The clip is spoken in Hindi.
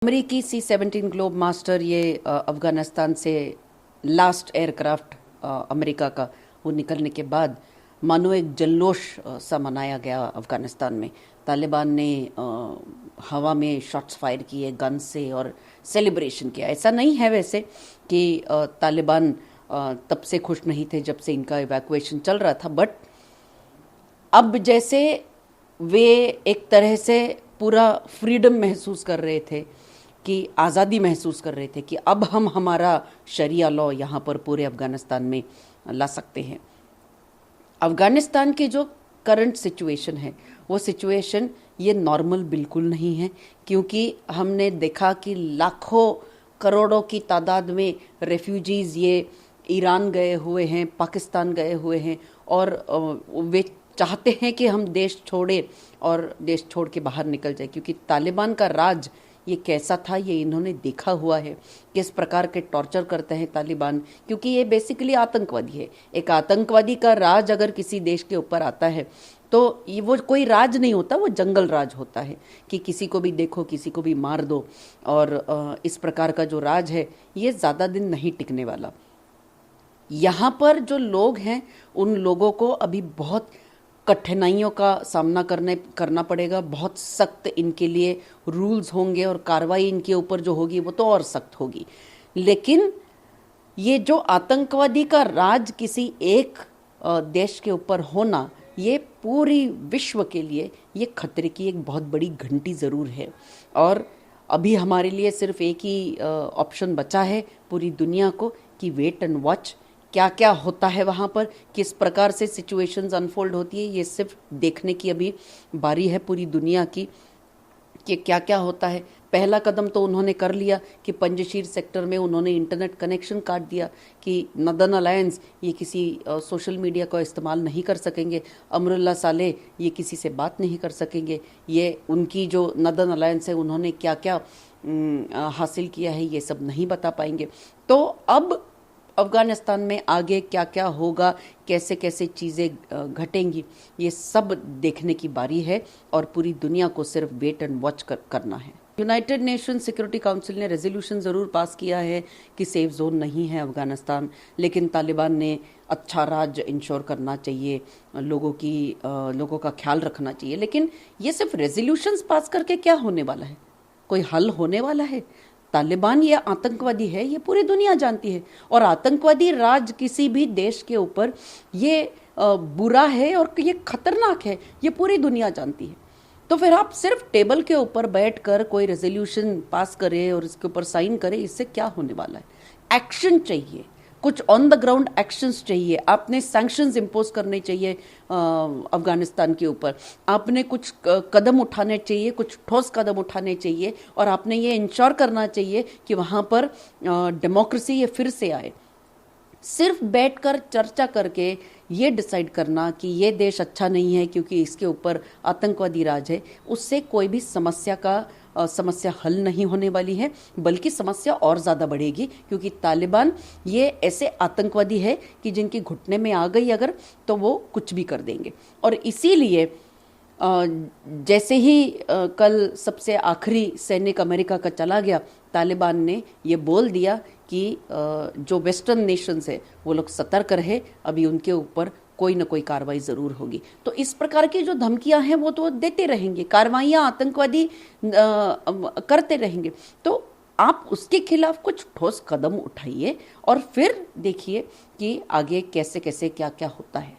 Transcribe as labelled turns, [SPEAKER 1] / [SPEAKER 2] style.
[SPEAKER 1] अमेरिकी C-17 ग्लोब मास्टर ये अफगानिस्तान से लास्ट एयरक्राफ्ट अमेरिका का वो निकलने के बाद मानो एक जल्लोश सा मनाया गया अफगानिस्तान में। तालिबान ने हवा में शॉट्स फायर किए गन से और सेलिब्रेशन किया। ऐसा नहीं है वैसे कि तालिबान तब से खुश नहीं थे जब से इनका इवैक्यूएशन चल रहा था, बट अब जैसे वे एक तरह से पूरा फ्रीडम महसूस कर रहे थे, कि आज़ादी महसूस कर रहे थे कि अब हम हमारा शरिया लॉ यहाँ पर पूरे अफ़गानिस्तान में ला सकते हैं। अफ़गानिस्तान की जो करंट सिचुएशन है वो सिचुएशन ये नॉर्मल बिल्कुल नहीं है, क्योंकि हमने देखा कि लाखों करोड़ों की तादाद में रेफ्यूजीज़ ये ईरान गए हुए हैं, पाकिस्तान गए हुए हैं, और वे चाहते हैं कि हम देश छोड़े और देश छोड़ के बाहर निकल जाए, क्योंकि तालिबान का राज ये कैसा था ये इन्होंने देखा हुआ है, किस प्रकार के टॉर्चर करते हैं तालिबान, क्योंकि ये बेसिकली आतंकवादी है। एक आतंकवादी का राज अगर किसी देश के ऊपर आता है तो ये वो कोई राज नहीं होता, वो जंगल राज होता है कि किसी को भी देखो, किसी को भी मार दो, और इस प्रकार का जो राज है ये ज़्यादा दिन नहीं टिकने वाला। यहाँ पर जो लोग हैं उन लोगों को अभी बहुत कठिनाइयों का सामना करना पड़ेगा। बहुत सख्त इनके लिए रूल्स होंगे और कार्रवाई इनके ऊपर जो होगी वो तो और सख्त होगी। लेकिन ये जो आतंकवादी का राज किसी एक देश के ऊपर होना, ये पूरी विश्व के लिए ये खतरे की एक बहुत बड़ी घंटी ज़रूर है। और अभी हमारे लिए सिर्फ एक ही ऑप्शन बचा है पूरी दुनिया को, कि वेट एंड वॉच। क्या क्या होता है वहाँ पर, किस प्रकार से सिचुएशंस अनफोल्ड होती है, ये सिर्फ देखने की अभी बारी है पूरी दुनिया की कि क्या क्या होता है। पहला कदम तो उन्होंने कर लिया कि पंजशीर सेक्टर में उन्होंने इंटरनेट कनेक्शन काट दिया कि नदन अलायंस ये किसी सोशल मीडिया का इस्तेमाल नहीं कर सकेंगे, अमरुल्ला साले ये किसी से बात नहीं कर सकेंगे, ये उनकी जो नदन अलायंस है उन्होंने क्या क्या हासिल किया है ये सब नहीं बता पाएंगे। तो अब अफ़गानिस्तान में आगे क्या क्या होगा, कैसे कैसे चीज़ें घटेंगी, ये सब देखने की बारी है और पूरी दुनिया को सिर्फ वेट एंड वॉच करना है। यूनाइटेड नेशन सिक्योरिटी काउंसिल ने रेजोल्यूशन ज़रूर पास किया है कि सेफ जोन नहीं है अफ़गानिस्तान, लेकिन तालिबान ने अच्छा राज इंश्योर करना चाहिए, लोगों का ख्याल रखना चाहिए। लेकिन ये सिर्फ रेजोल्यूशंस पास करके क्या होने वाला है, कोई हल होने वाला है? तालिबान ये आतंकवादी है, ये पूरी दुनिया जानती है, और आतंकवादी राज किसी भी देश के ऊपर ये बुरा है और ये खतरनाक है, ये पूरी दुनिया जानती है। तो फिर आप सिर्फ टेबल के ऊपर बैठकर कोई रेजोल्यूशन पास करें और इसके ऊपर साइन करें, इससे क्या होने वाला है? एक्शन चाहिए, कुछ ऑन द ग्राउंड एक्शंस चाहिए। आपने सैंक्शंस इम्पोज करने चाहिए अफगानिस्तान के ऊपर, आपने कुछ कदम उठाने चाहिए, कुछ ठोस कदम उठाने चाहिए, और आपने ये इंश्योर करना चाहिए कि वहाँ पर डेमोक्रेसी ये फिर से आए। सिर्फ बैठकर चर्चा करके ये डिसाइड करना कि ये देश अच्छा नहीं है क्योंकि इसके ऊपर आतंकवादी राज है, उससे कोई भी समस्या हल नहीं होने वाली है, बल्कि समस्या और ज़्यादा बढ़ेगी, क्योंकि तालिबान ये ऐसे आतंकवादी है कि जिनकी घुटने में आ गई अगर, तो वो कुछ भी कर देंगे। और इसीलिए जैसे ही कल सबसे आखिरी सैनिक अमेरिका का चला गया, तालिबान ने ये बोल दिया कि जो वेस्टर्न नेशंस है वो लोग सतर्क रहे, अभी उनके ऊपर कोई ना कोई कार्रवाई ज़रूर होगी। तो इस प्रकार की जो धमकियां हैं वो तो देते रहेंगे, कार्रवाइयां आतंकवादी करते रहेंगे। तो आप उसके खिलाफ कुछ ठोस कदम उठाइए और फिर देखिए कि आगे कैसे कैसे क्या क्या होता है।